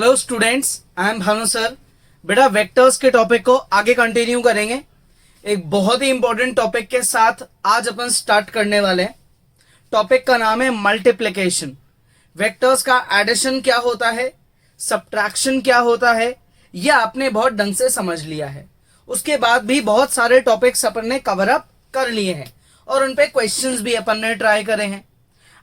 Hello students, I am Bhanu sir. बेटा vectors के topic को आगे कंटिन्यू करेंगे। एक बहुत ही इंपॉर्टेंट टॉपिक के साथ आज अपन स्टार्ट करने वाले हैं। टॉपिक का नाम है मल्टीप्लिकेशन। वेक्टर्स का एडिशन क्या होता है, सब्ट्रैक्शन क्या होता है, यह आपने बहुत ढंग से समझ लिया है। उसके बाद भी बहुत सारे टॉपिक्स अपन ने कवर अप कर लिए हैं और उन पे क्वेश्चंस भी अपन ने ट्राई करे हैं।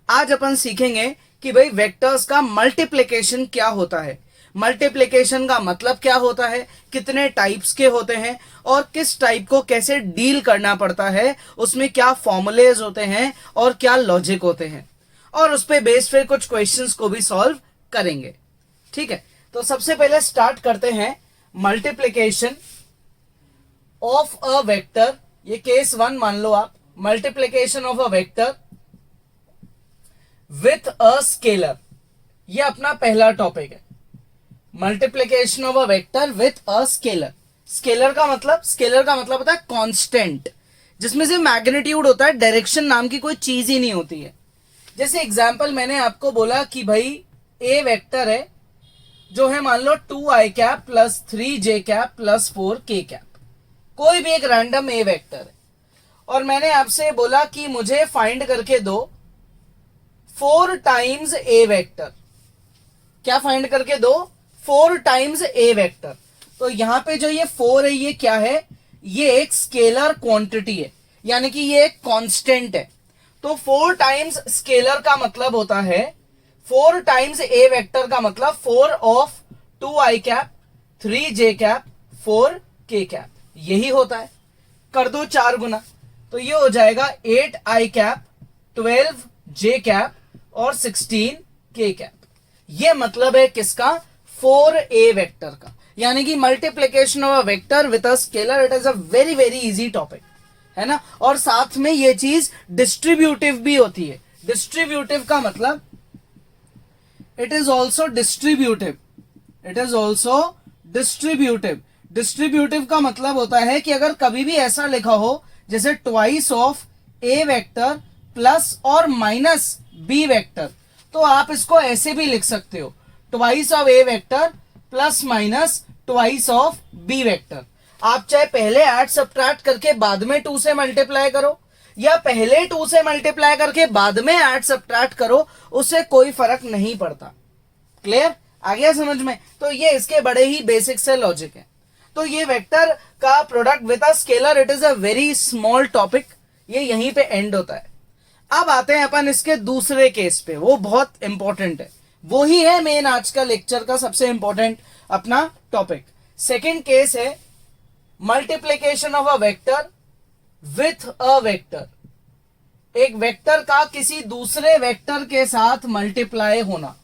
आज अपन सीखेंगे कि भाई वेक्टर्स का मल्टीप्लिकेशन क्या होता है, मल्टीप्लिकेशन का मतलब क्या होता है, कितने टाइप्स के होते हैं और किस टाइप को कैसे डील करना पड़ता है, उसमें क्या फॉर्मूलेज होते हैं और क्या लॉजिक होते हैं, और उस पे बेस्ड फिर कुछ क्वेश्चंस को भी सॉल्व करेंगे। ठीक है, तो सबसे पहले स्टार्ट करते हैं मल्टीप्लिकेशन ऑफ अ वेक्टर। ये केस 1 मान लो आप, multiplication of a vector with a scalar. ये अपना पहला टॉपिक है, multiplication of a vector with a scalar. Scalar का मतलब होता है कांस्टेंट, जिसमें से मैग्नीट्यूड होता है, डायरेक्शन नाम की कोई चीज ही नहीं होती है। जैसे एग्जांपल मैंने आपको बोला कि भाई ए वेक्टर है जो है मान लो 2i cap plus 3j cap plus 4k cap, कोई भी एक रैंडम ए वेक्टर है, और मैंने आपसे बोला कि मुझे फाइंड करके दो 4 टाइम्स ए वेक्टर। क्या फाइंड करके दो? 4 टाइम्स ए वेक्टर। तो यहां पे जो ये 4 है, ये क्या है? ये एक स्केलर क्वांटिटी है, यानी कि ये एक कांस्टेंट है। तो 4 टाइम्स स्केलर का मतलब होता है 4 टाइम्स ए वेक्टर का मतलब 4 of 2i cap 3j cap 4k cap, यही होता है। कर दो 4 गुना, तो ये हो जाएगा 8i कैप 12j कैप और 16k कैप। ये मतलब है किसका? 4a वेक्टर का। यानी कि multiplication of a vector with a scalar, it is a very very easy topic, है ना। और साथ में ये चीज डिस्ट्रीब्यूटिव भी होती है। डिस्ट्रीब्यूटिव का मतलब it is also distributive, it is also distributive. Distributive का मतलब होता है कि अगर कभी भी ऐसा लिखा हो जैसे twice of A vector plus और माइनस बी वेक्टर, तो आप इसको ऐसे भी लिख सकते हो, twice of A vector plus minus twice of B vector. आप चाहे पहले ऐड सब्ट्रैक्ट करके बाद में 2 से मल्टीप्लाई करो, या पहले 2 से मल्टीप्लाई करके बाद में ऐड सब्ट्रैक्ट करो, उससे कोई फर्क नहीं पड़ता। क्लियर? आ गया समझ में? तो ये इसके बड़े ही बेसिक से लॉजिक है। तो ये वेक्टर का product with a scalar, it is a very small topic, ये यहीं पे एंड होता है। अब आते हैं अपन इसके दूसरे केस पे, वो बहुत इंपॉर्टेंट है, वो ही है मेन आज का लेक्चर का सबसे इंपॉर्टेंट अपना टॉपिक। सेकंड केस है multiplication of a vector with a vector. एक वेक्टर का किसी दूसरे वेक्टर के साथ मल्टीप्लाई होना,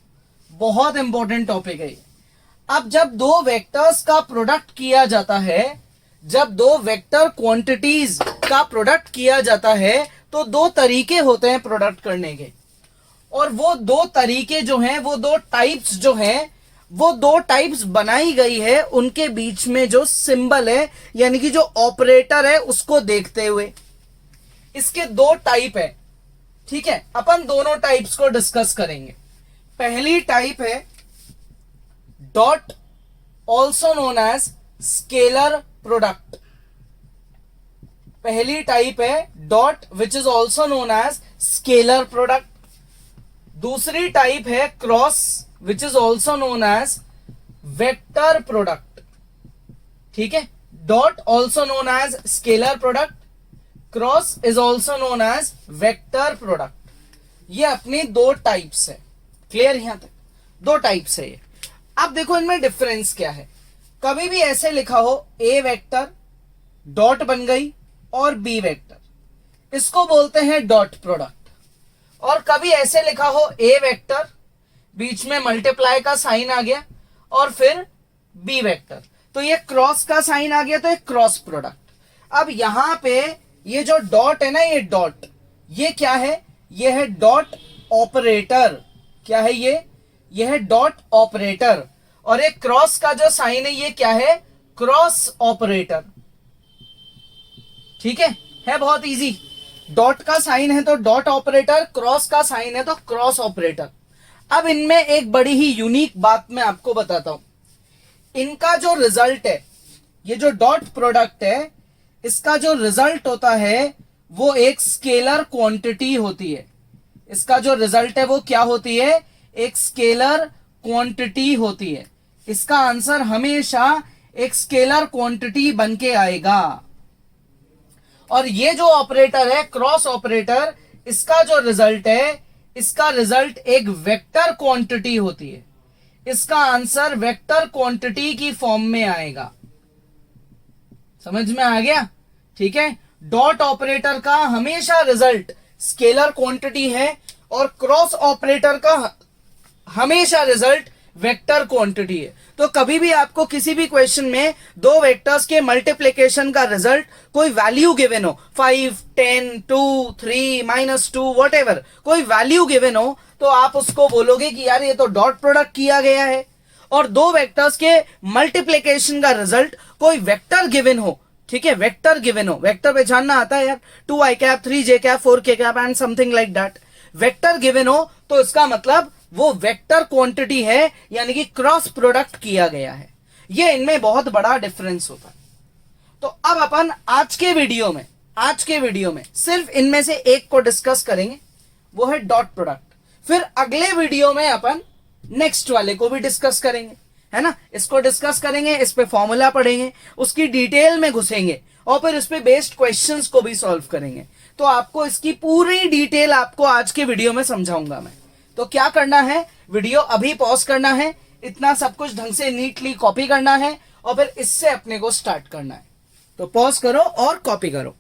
बहुत इंपॉर्टेंट टॉपिक है ये। अब जब दो वेक्टर्स का प्रोडक्ट किया जाता है, जब दो वेक्टर क्वांटिटीज का प्रोडक्ट किया जाता है, तो 2 तरीके होते हैं प्रोडक्ट करने के, और वो 2 तरीके जो हैं, वो 2 टाइप्स जो हैं, वो 2 टाइप्स बनाई गई है उनके बीच में जो सिंबल है, यानी कि जो ऑपरेटर है, उसको देखते हुए। इसके 2 टाइप है, ठीक है। अपन दोनों टाइप्स को डिस्कस करेंगे। पहली टाइप है dot, also known as scalar product. पहली टाइप है dot which is also known as scalar product. दूसरी टाइप है cross which is also known as vector product. ठीक है, dot also known as scalar product, cross is also known as vector product. ये अपनी 2 types है। Clear? यहां तक 2 types है ये। अब देखो इनमें डिफरेंस क्या है। कभी भी ऐसे लिखा हो ए वेक्टर डॉट बन गई और बी वेक्टर, इसको बोलते हैं डॉट प्रोडक्ट। और कभी ऐसे लिखा हो ए वेक्टर, बीच में मल्टीप्लाई का साइन आ गया और फिर बी वेक्टर, तो ये क्रॉस का साइन आ गया, तो एक क्रॉस प्रोडक्ट। अब यहां पे ये जो डॉट है ना, ये डॉट, ये क्या है? ये है डॉट ऑपरेटर। क्या है ये? ये है डॉट ऑपरेटर। और एक क्रॉस का जो साइन है, ये क्या है? Cross operator. ठीक है बहुत इजी। डॉट का साइन है तो डॉट ऑपरेटर, क्रॉस का साइन है तो क्रॉस ऑपरेटर। अब इनमें एक बड़ी ही यूनिक बात मैं आपको बताता हूं। इनका जो रिजल्ट है, ये जो डॉट प्रोडक्ट है, इसका जो रिजल्ट होता है वो एक स्केलर क्वांटिटी होती है। इसका जो रिजल्ट है वो क्या होती है? एक स्केलर क्वांटिटी होती है। इसका आंसर हमेशा एक स्केलर क्वांटिटी बन के आएगा। और ये जो ऑपरेटर है क्रॉस ऑपरेटर, इसका जो रिजल्ट है, इसका रिजल्ट एक वेक्टर क्वांटिटी होती है। इसका आंसर वेक्टर क्वांटिटी की फॉर्म में आएगा। समझ में आ गया? ठीक है, डॉट ऑपरेटर का हमेशा रिजल्ट स्केलर क्वांटिटी है और क्रॉस ऑपरेटर का हमेशा रिजल्ट वेक्टर क्वांटिटी है। तो कभी भी आपको किसी भी क्वेश्चन में दो वेक्टर्स के मल्टीप्लिकेशन का रिजल्ट कोई वैल्यू गिवन हो, 5, 10, 2, 3, -2, वॉटेवर, कोई वैल्यू गिवन हो, तो आप उसको बोलोगे कि यार ये तो डॉट प्रोडक्ट किया गया है। और दो वेक्टर्स के मल्टीप्लिकेशन का रिजल्ट कोई वेक्टर गिवन हो, ठीक है, वेक्टर गिवन हो, वेक्टर पहचानना आता है यार, 2i cap, 3j cap, 4k cap and something like that, vector given हो, तो इसका मतलब वो वेक्टर क्वांटिटी है, यानी कि क्रॉस प्रोडक्ट किया गया है। ये इनमें बहुत बड़ा डिफरेंस होता है। तो अब अपन आज के वीडियो में सिर्फ इनमें से एक को डिस्कस करेंगे, वो है डॉट प्रोडक्ट। फिर अगले वीडियो में अपन नेक्स्ट वाले को भी डिस्कस करेंगे, है ना। इसको डिस्कस करेंगे, इस पे फॉर्मूला पढ़ेंगे, उसकी डिटेल में घुसेंगे और फिर इस पे बेस्ड क्वेश्चंस को भी सॉल्व करेंगे। तो आपको इसकी पूरी डिटेल आपको आज के वीडियो में समझाऊंगा मैं। तो क्या करना है, वीडियो अभी पॉज करना है, इतना सब कुछ ढंग से नीटली कॉपी करना है और फिर इससे अपने को स्टार्ट करना है। तो पॉज करो और कॉपी करो।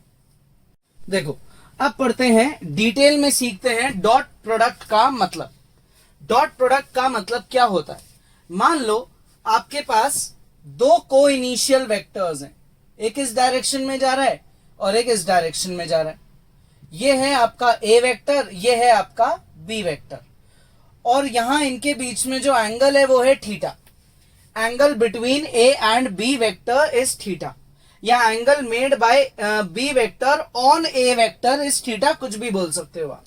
देखो, अब पढ़ते हैं, डिटेल में सीखते हैं डॉट प्रोडक्ट का मतलब। डॉट प्रोडक्ट का मतलब क्या होता है? मान लो आपके पास दो को इनिशियल वेक्टर्स हैं, एक इस डायरेक्शन में जा रहा है और एक इस डायरेक्शन में जा रहा है। ये है आपका ए वेक्टर, ये है आपका बी वेक्टर, और यहां इनके बीच में जो एंगल है वो है theta. Angle between A and B vector is theta, या angle made by B vector on A vector is theta, कुछ भी बोल सकते हो आप।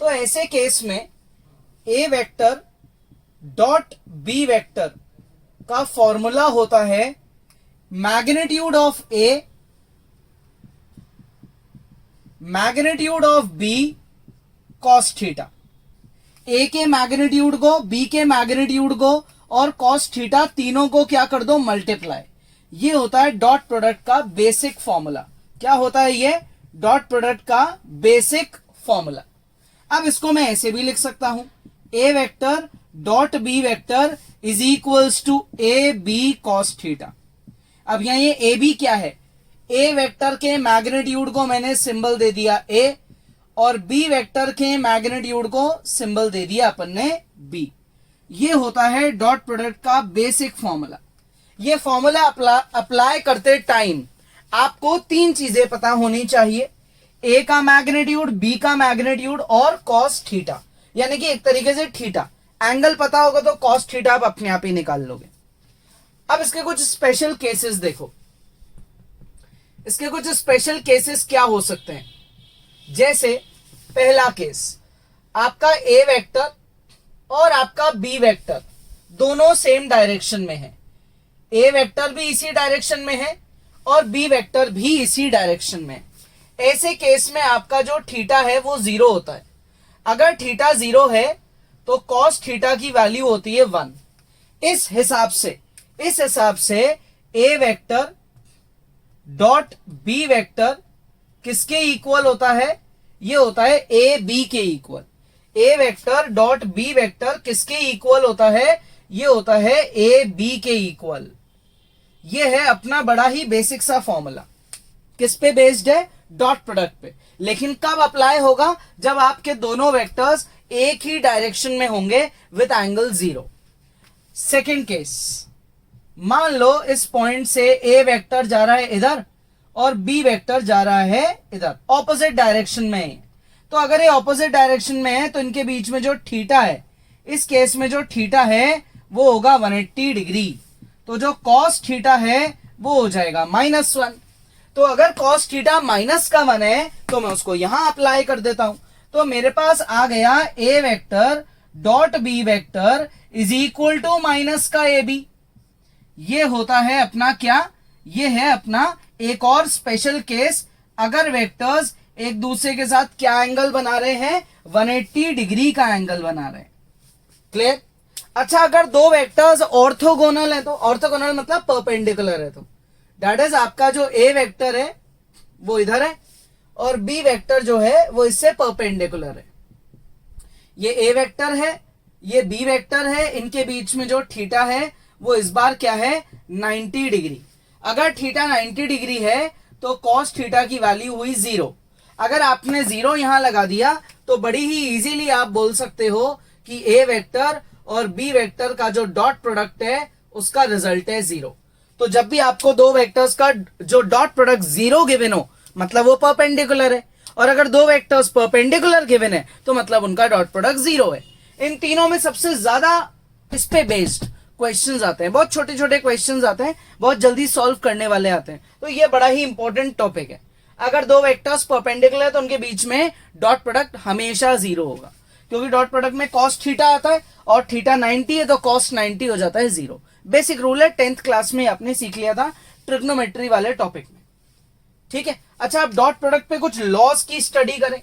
तो ऐसे केस में A vector dot B vector का फॉर्मूला होता है magnitude of A magnitude of B cos theta. A के मैग्नीट्यूड को, बी के मैग्नीट्यूड को और कॉस थीटा तीनों को क्या कर दो, मल्टीप्लाई। ये होता है डॉट प्रोडक्ट का बेसिक फॉर्मूला। क्या होता है ये? डॉट प्रोडक्ट का बेसिक फॉर्मूला। अब इसको मैं ऐसे भी लिख सकता हूं, A vector dot B vector is equals to A B cos theta. अब यहां ये ए बी क्या है? ए वेक्टर के मैग्नीट्यूड को मैंने सिंबल दे दिया ए, और बी वेक्टर के मैग्नीट्यूड को सिंबल दे दिया अपन ने बी। ये होता है डॉट प्रोडक्ट का बेसिक फॉर्मूला। ये फॉर्मूला अप्लाई करते टाइम आपको तीन चीजें पता होनी चाहिए, ए का मैग्नीट्यूड, बी का मैग्नीट्यूड और कॉस थीटा, यानी कि एक तरीके से थीटा। एंगल पता होगा तो कॉस थीटा आप अपने आप ही निकाल लोगे। अब इसके कुछ स्पेशल केसेस देखो, इसके कुछ स्पेशल केसेस क्या हो सकते हैं। जैसे पहला केस, आपका ए वेक्टर और आपका बी वेक्टर दोनों सेम डायरेक्शन में है। ए वेक्टर भी इसी डायरेक्शन में है और बी वेक्टर भी इसी डायरेक्शन में है। ऐसे केस में आपका जो थीटा है वो 0 होता है। अगर थीटा 0 है तो कॉस थीटा की वैल्यू होती है 1। इस हिसाब से ए वेक्टर डॉट बी वेक्टर किसके इक्वल होता है? ये होता है ए बी के इक्वल। ए वेक्टर डॉट बी वेक्टर किसके इक्वल होता है? ये होता है ए बी के इक्वल। ये है अपना बड़ा ही बेसिक सा फॉर्मूला। किस पे बेस्ड है? डॉट प्रोडक्ट पे। लेकिन कब अप्लाई होगा? जब आपके दोनों वेक्टर्स एक ही डायरेक्शन में होंगे विद एंगल 0। सेकेंड केस, मान लो इस पॉइंट से ए वेक्टर जा रहा है इधर और बी वेक्टर जा रहा है इधर, ऑपोजिट डायरेक्शन में है। तो अगर ये ऑपोजिट डायरेक्शन में है तो इनके बीच में जो थीटा है, इस केस में जो थीटा है वो होगा 180 डिग्री। तो जो कॉस थीटा है वो हो जाएगा -1। तो अगर कॉस थीटा -1 है तो मैं उसको यहां अप्लाई कर देता हूं। तो मेरे पास आ गया A vector dot B vector is equal to minus का ए बी। ये होता है अपना क्या, ये है अपना एक और स्पेशल केस, अगर वेक्टर्स एक दूसरे के साथ क्या एंगल बना रहे हैं, 180 डिग्री का एंगल बना रहे हैं। क्लियर? अच्छा, अगर दो वेक्टर्स ऑर्थोगोनल है, तो ऑर्थोगोनल मतलब परपेंडिकुलर है, तो दैट इज आपका जो ए वेक्टर है वो इधर है और बी वेक्टर जो है वो इससे परपेंडिकुलर है। ये ए वेक्टर है, ये बी वेक्टर है, इनके बीच में जो थीटा है वो इस बार क्या है, 90 डिग्री। अगर थीटा 90 डिग्री है तो कॉस थीटा की वैल्यू हुई 0। अगर आपने 0 यहां लगा दिया तो बड़ी ही इजीली आप बोल सकते हो कि ए वेक्टर और बी वेक्टर का जो डॉट प्रोडक्ट है उसका रिजल्ट है 0। तो जब भी आपको दो वेक्टर्स का जो डॉट प्रोडक्ट 0 गिवन हो मतलब वो परपेंडिकुलर है, और अगर दो वेक्टर्स परपेंडिकुलर गिवन है तो मतलब उनका डॉट प्रोडक्ट 0 है। इन तीनों में सबसे ज्यादा इस पे बेस्ड क्वेश्चंस आते हैं, बहुत छोटे छोटे क्वेश्चंस आते हैं, बहुत जल्दी सॉल्व करने वाले आते हैं। तो ये बड़ा ही इंपॉर्टेंट टॉपिक है। अगर दो वेक्टर्स परपेंडिकुलर है तो उनके बीच में डॉट प्रोडक्ट हमेशा 0 होगा, क्योंकि डॉट प्रोडक्ट में कॉस थीटा आता है और थीटा 90 है तो कॉस 90 हो जाता है 0। बेसिक रूल है, 10th क्लास में आपने सीख लिया था ट्रिग्नोमेट्री वाले टॉपिक में। ठीक है। अच्छा, अब डॉट प्रोडक्ट पे कुछ लॉज की स्टडी करें।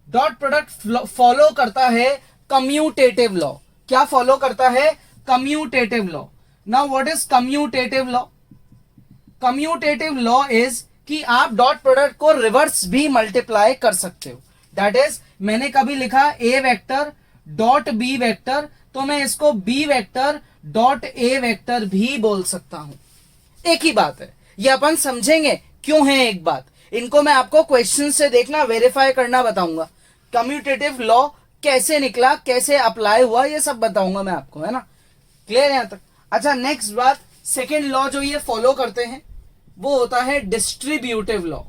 डॉट प्रोडक्ट फॉलो करता है कम्यूटेटिव लॉ। क्या फॉलो करता है? Commutative law. Now what is commutative law? Commutative law is कि आप डॉट प्रोडक्ट को रिवर्स भी मल्टीप्लाई कर सकते हो। दैट इज, मैंने कभी लिखा A vector dot B vector, तो मैं इसको B vector dot A vector भी बोल सकता हूं। एक ही बात है, ये अपन समझेंगे क्यों है एक बात। इनको मैं आपको क्वेश्चन से देखना, वेरीफाई करना बताऊंगा। कम्यूटेटिव लॉ कैसे निकला, कैसे अप्लाई हुआ, ये सब बताऊंगा मैं आपको, है ना। क्लियर है यहां तक? अच्छा, नेक्स्ट बात, सेकेंड लॉ जो ये फॉलो करते हैं वो होता है distributive law.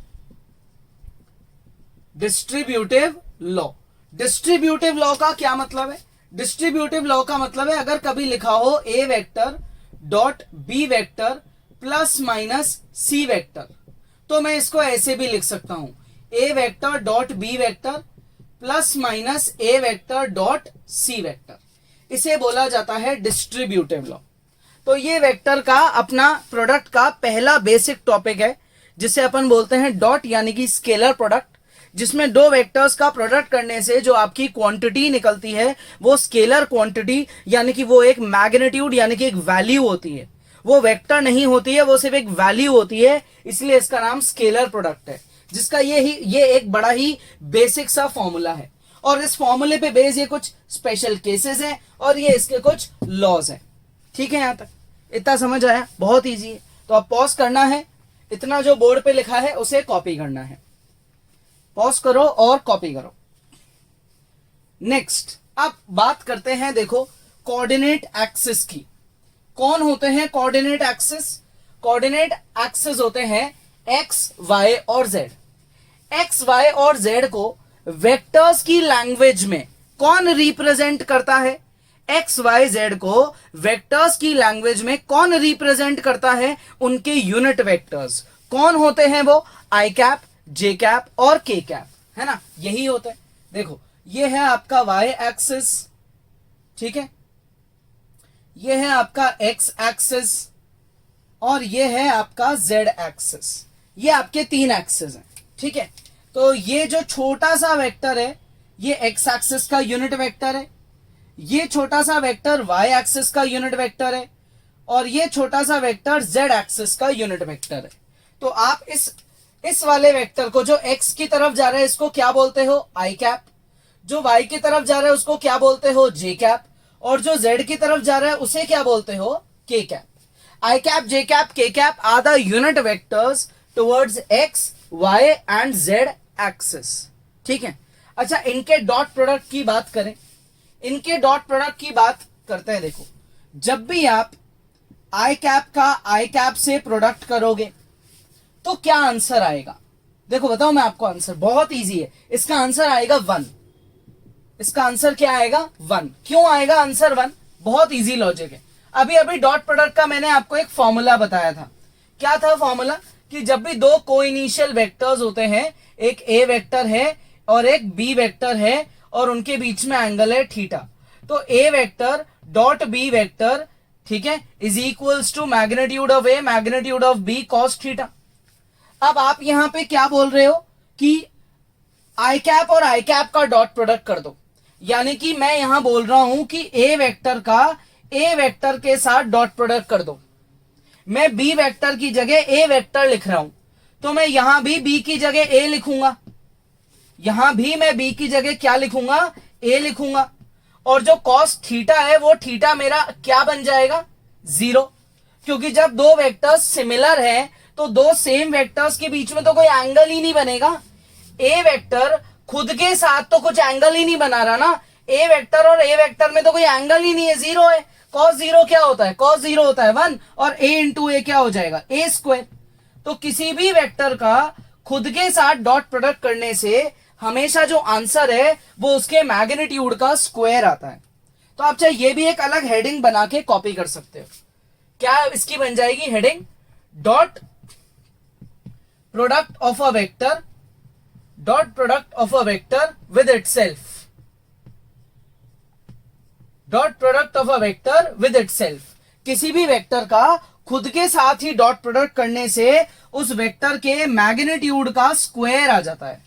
Distributive law, distributive law का क्या मतलब है? डिस्ट्रीब्यूटिव लॉ का मतलब है अगर कभी लिखा हो A vector dot B vector plus minus C vector, तो मैं इसको ऐसे भी लिख सकता हूं, A vector dot B vector plus minus A vector dot C vector. इसे बोला जाता है डिस्ट्रीब्यूटिव लॉ। तो ये वेक्टर का अपना प्रोडक्ट का पहला बेसिक टॉपिक है, जिसे अपन बोलते हैं डॉट यानी कि स्केलर प्रोडक्ट, जिसमें दो वेक्टर्स का प्रोडक्ट करने से जो आपकी क्वांटिटी निकलती है वो स्केलर क्वांटिटी यानी कि वो एक मैग्नीट्यूड यानी कि एक वैल्यू होती है, वो वेक्टर नहीं होती है, वो सिर्फ एक वैल्यू होती है। इसलिए इसका नाम स्केलर प्रोडक्ट है, जिसका ये एक बड़ा ही बेसिक सा फॉर्मूला है। और इस फॉर्मूले पे बेस ये कुछ स्पेशल केसेस हैं और ये इसके कुछ लॉज हैं। ठीक है, यहां तक इतना समझ आया? बहुत इजी है। तो अब पॉज करना है, इतना जो बोर्ड पे लिखा है उसे कॉपी करना है। पॉज करो और कॉपी करो। नेक्स्ट, अब बात करते हैं, देखो, कोऑर्डिनेट एक्सिस की। कौन होते हैं कोऑर्डिनेट एक्सिस? कोऑर्डिनेट एक्सिस होते हैं एक्स, वाई और जेड। एक्स, वाई और जेड को वेक्टर्स की लैंग्वेज में कौन रिप्रेजेंट करता है? एक्स, वाई, जेड को वेक्टर्स की लैंग्वेज में कौन रिप्रेजेंट करता है? उनके यूनिट वेक्टर्स कौन होते हैं? वो आई कैप, जे कैप और के कैप, है ना, यही होते हैं। देखो, ये है आपका वाई एक्सिस, ठीक है, ये है आपका एक्स एक्सिस और ये है आपका जेड एक्सिस। ये आपके तीन एक्सिस हैं, ठीक है। तो ये जो छोटा सा वेक्टर है ये एक्स एक्सिस का यूनिट वेक्टर है, ये छोटा सा वेक्टर वाई एक्सिस का यूनिट वेक्टर है और ये छोटा सा वेक्टर जेड एक्सिस का यूनिट वेक्टर है। तो आप इस वाले वेक्टर को जो एक्स की तरफ जा रहा है इसको क्या बोलते हो? आई कैप। जो वाई की तरफ जा रहा है उसको क्या बोलते हो? जे कैप। और जो जेड की तरफ जा रहा है उसे क्या बोलते हो? K cap. I cap, J cap, K cap are the unit vectors towards X, Y and Z axis, ठीक है। अच्छा, इनके डॉट प्रोडक्ट की बात करें, इनके डॉट प्रोडक्ट की बात करते हैं। देखो, जब भी आप आई कैप का आई कैप से प्रोडक्ट करोगे तो क्या आंसर आएगा? देखो बताओ मैं आपको आंसर, बहुत इजी है। इसका आंसर आएगा 1। इसका आंसर क्या आएगा? 1। क्यों आएगा आंसर 1? बहुत इजी लॉजिक है। अभी अभी डॉट प्रोडक्ट का मैंने आपको एक फॉर्मूला बताया था। क्या था फॉर्मूला? कि जब भी दो कोइनिशियल वेक्टर्स होते हैं, एक ए वेक्टर है और एक बी वेक्टर है, और उनके बीच में एंगल है थीटा। तो A vector dot B vector, ठीक है, is equals to magnitude of A magnitude of B cos theta. अब आप यहां पे क्या बोल रहे हो कि आई कैप और आई कैप का डॉट प्रोडक्ट कर दो, यानी कि मैं यहां बोल रहा हूं कि ए वेक्टर का ए वेक्टर के साथ डॉट प्रोडक्ट कर दो। मैं बी वेक्टर की जगह ए वेक्टर लिख रहा हूं, तो मैं यहां भी बी की जगह ए लिखूंगा, यहां भी मैं बी की जगह क्या लिखूंगा, ए लिखूंगा। और जो कॉस थीटा है वो थीटा मेरा क्या बन जाएगा, 0, क्योंकि जब दो वेक्टर्स सिमिलर हैं तो दो सेम वेक्टर्स के बीच में तो कोई एंगल ही नहीं बनेगा। ए वेक्टर खुद के साथ तो कुछ एंगल ही नहीं बना रहा ना, ए वेक्टर और ए वेक्टर में तो कोई एंगल ही नहीं है, 0 है। कॉस 0 क्या होता है, कॉस 0 होता है 1, और ए इंटू ए क्या हो जाएगा, ए स्क्वायर। तो किसी भी वेक्टर का खुद के साथ डॉट प्रोडक्ट करने से हमेशा जो आंसर है वो उसके मैग्नीट्यूड का स्क्वायर आता है। तो आप चाहे ये भी एक अलग हेडिंग बना के कॉपी कर सकते हो। क्या इसकी बन जाएगी heading, dot product of a vector, dot product of a vector with itself, dot product of a vector with itself. किसी भी वेक्टर का खुद के साथ ही डॉट प्रोडक्ट करने से उस वेक्टर के मैग्नीट्यूड का स्क्वायर आ जाता है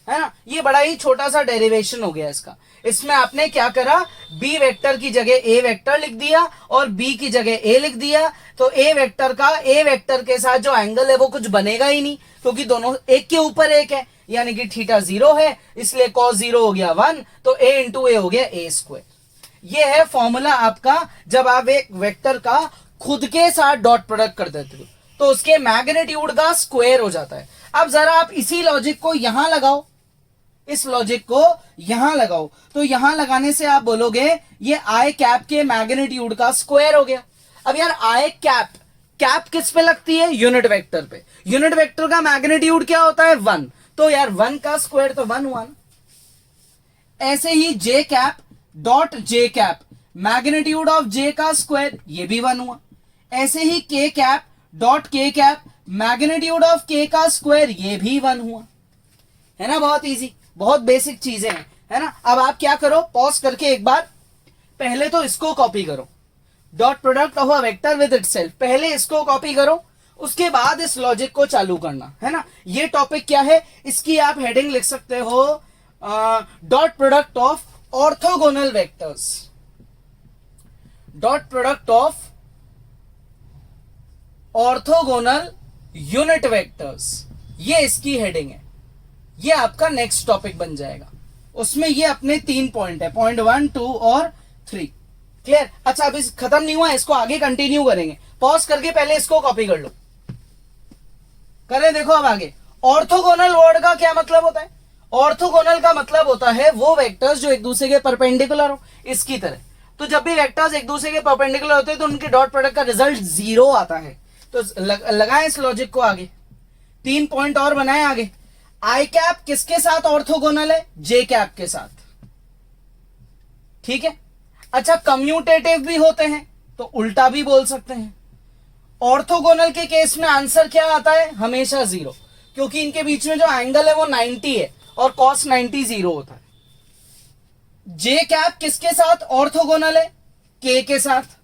ना। ये बड़ा ही छोटा सा डेरिवेशन हो गया इसका। इसमें आपने क्या करा, बी वेक्टर की जगह ए वेक्टर लिख दिया और बी की जगह ए लिख दिया। तो ए वेक्टर का ए वेक्टर के साथ जो एंगल है वो कुछ बनेगा ही नहीं, क्योंकि दोनों एक के ऊपर एक है, यानी कि थीटा 0 है, इसलिए कॉस 0 हो गया 1, तो ए इंटू ए हो गया ए स्क्वायर। ये है फॉर्मूला आपका, जब आप एक वेक्टर का खुद के साथ डॉट प्रोडक्ट कर देते हो तो उसके मैग्नीट्यूड का स्क्वायर हो जाता है। अब जरा आप इसी लॉजिक को यहां लगाओ, इस लॉजिक को यहां लगाओ, तो यहां लगाने से आप बोलोगे ये आई कैप के मैग्नीट्यूड का स्क्वायर हो गया। अब यार आई कैप, कैप किस पे लगती है, यूनिट वेक्टर पे। यूनिट वेक्टर का मैग्नीट्यूड क्या होता है, 1, तो यार 1 का स्क्वायर तो 1 हुआ ना। ऐसे ही J cap dot J cap, magnitude of J का स्क्वायर, ये भी 1 हुआ। ऐसे ही K cap dot K cap, magnitude of K का स्क्वायर, ये भी 1 हुआ, है ना। बहुत इजी, बहुत बेसिक चीजें हैं, है ना। अब आप क्या करो, पॉज करके एक बार पहले तो इसको कॉपी करो, dot product of a vector with itself, पहले इसको कॉपी करो, उसके बाद इस लॉजिक को चालू करना, है ना। ये टॉपिक क्या है, इसकी आप हेडिंग लिख सकते हो, dot product of orthogonal vectors, dot product of orthogonal unit vectors, ये इसकी हेडिंग है। ये आपका नेक्स्ट टॉपिक बन जाएगा। उसमें ये अपने 3 पॉइंट है, पॉइंट 1, 2 और 3। क्लियर। अच्छा, अभी खत्म नहीं हुआ, इसको आगे कंटिन्यू करेंगे। पॉज करके पहले इसको कॉपी कर लो, करें। देखो अब आगे, ऑर्थोगोनल वर्ड का क्या मतलब होता है। ऑर्थोगोनल का मतलब होता है वो वेक्टर्स जो एक दूसरे के परपेंडिकुलर हो, इसकी तरह। तो जब भी वेक्टर्स एक दूसरे के परपेंडिकुलर होते हैं तो उनके डॉट प्रोडक्ट का रिजल्ट 0 आता है। तो लगाएं इस लॉजिक को आगे, 3 पॉइंट और बनाएं आगे। आई कैप किसके साथ ऑर्थोगोनल है, जे कैप के साथ, ठीक है। अच्छा, कम्यूटेटिव भी होते हैं तो उल्टा भी बोल सकते हैं। ऑर्थोगोनल के केस में आंसर क्या आता है, हमेशा 0, क्योंकि इनके बीच में जो एंगल है वो 90 है और cos 90 0 होता है। जे कैप किसके साथ ऑर्थोगोनल है, के के साथ,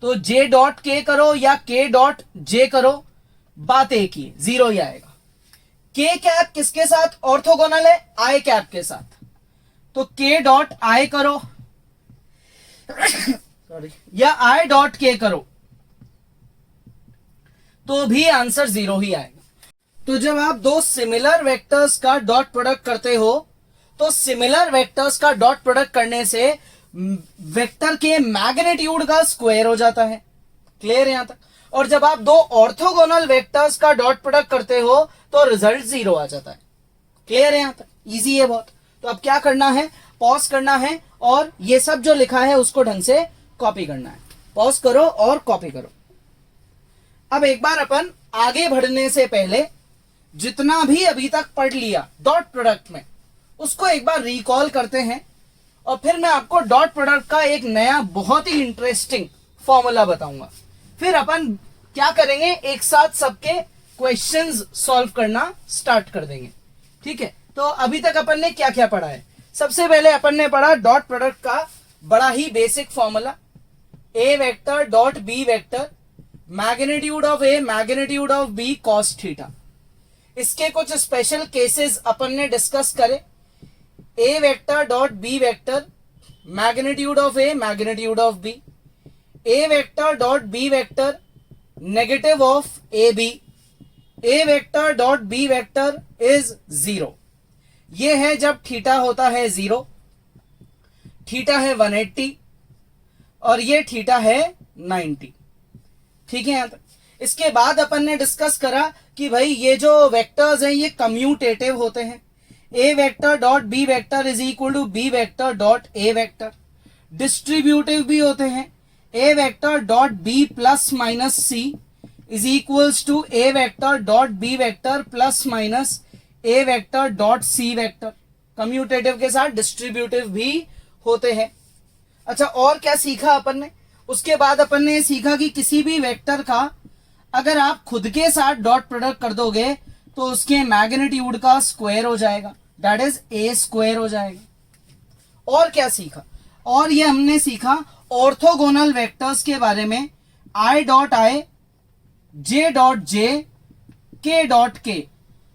तो जे डॉट के करो या के डॉट जे करो, बात एक ही, 0 ही आएगा। के कैप किसके साथ ऑर्थोगोनल है, आई कैप के साथ, तो के डॉट आई करो सॉरी, या आई डॉट के करो, तो भी आंसर 0 ही आएगा। तो जब आप दो सिमिलर वेक्टर्स का डॉट प्रोडक्ट करते हो तो सिमिलर वेक्टर्स का डॉट प्रोडक्ट करने से वेक्टर के मैग्नीट्यूड का स्क्वायर हो जाता है। क्लियर यहां तक। और जब आप दो ऑर्थोगोनल वेक्टर्स का डॉट प्रोडक्ट करते हो तो रिजल्ट 0 आ जाता है। क्लियर है यहां तक, इजी है बहुत। तो अब क्या करना है, पॉज करना है और ये सब जो लिखा है उसको ढंग से कॉपी करना है। पॉज करो और कॉपी करो। अब एक बार अपन आगे बढ़ने से पहले जितना भी अभी तक पढ़ लिया डॉट प्रोडक्ट में, उसको एक बार रिकॉल करते हैं और फिर मैं आपको डॉट प्रोडक्ट का एक नया बहुत ही इंटरेस्टिंग फॉर्मूला बताऊंगा। फिर अपन क्या करेंगे, एक साथ सबके क्वेश्चंस सॉल्व करना स्टार्ट कर देंगे। ठीक है, तो अभी तक अपन ने क्या क्या पढ़ा है, सबसे पहले अपन ने पढ़ा डॉट प्रोडक्ट का बड़ा ही basic formula, A vector dot B vector magnitude of A magnitude of B cos theta. इसके कुछ स्पेशल केसेस अपन ने डिस्कस करे, A vector dot B vector magnitude of A magnitude of B, A vector dot B vector negative of A B, A vector dot B vector is 0। ये है जब theta होता है 0, थीटा है 180 और ये थीटा है 90। ठीक है, यहां तक। इसके बाद अपन ने डिस्कस करा कि भाई ये जो वेक्टर्स हैं ये कम्यूटेटिव होते हैं, A vector dot B vector is equal to B vector dot A vector. Distributive भी होते हैं, A vector dot B plus minus C is equals to A vector dot B vector plus minus A vector dot C vector. Commutative के साथ distributive भी होते हैं। अच्छा, और क्या सीखा अपन ने? उसके बाद अपन ने सीखा कि किसी भी वेक्टर का अगर आप खुद के साथ डॉट प्रोडक्ट कर दोगे तो उसके मैग्नीट्यूड का स्क्वायर हो जाएगा, दैट इज ए स्क्वायर हो जाएगा। और क्या सीखा? और ये हमने सीखा ऑर्थोगोनल वेक्टर्स के बारे में, I dot I, J dot J, के डॉट के।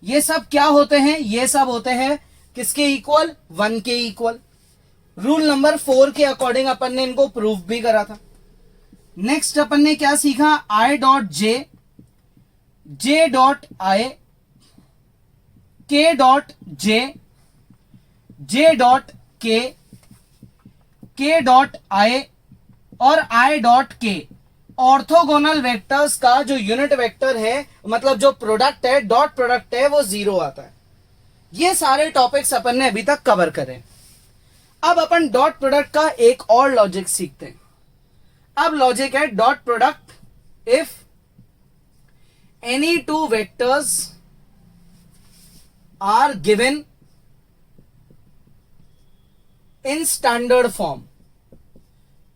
ये सब क्या होते हैं? ये सब होते हैं किसके इक्वल? 1 के इक्वल। रूल नंबर 4 के अकॉर्डिंग अपन ने इनको प्रूफ भी करा था। नेक्स्ट अपन ने क्या सीखा? I dot J, J dot I, के डॉट जे, जे डॉट के डॉट आई और आई डॉट के। ऑर्थोगोनल वेक्टर्स का जो यूनिट वेक्टर है, मतलब जो प्रोडक्ट है, डॉट प्रोडक्ट है, वो 0 आता है। ये सारे टॉपिक्स अपन ने अभी तक कवर करे। अब अपन डॉट प्रोडक्ट का एक और लॉजिक सीखते हैं। अब लॉजिक है dot product if any two vectors are given in standard form.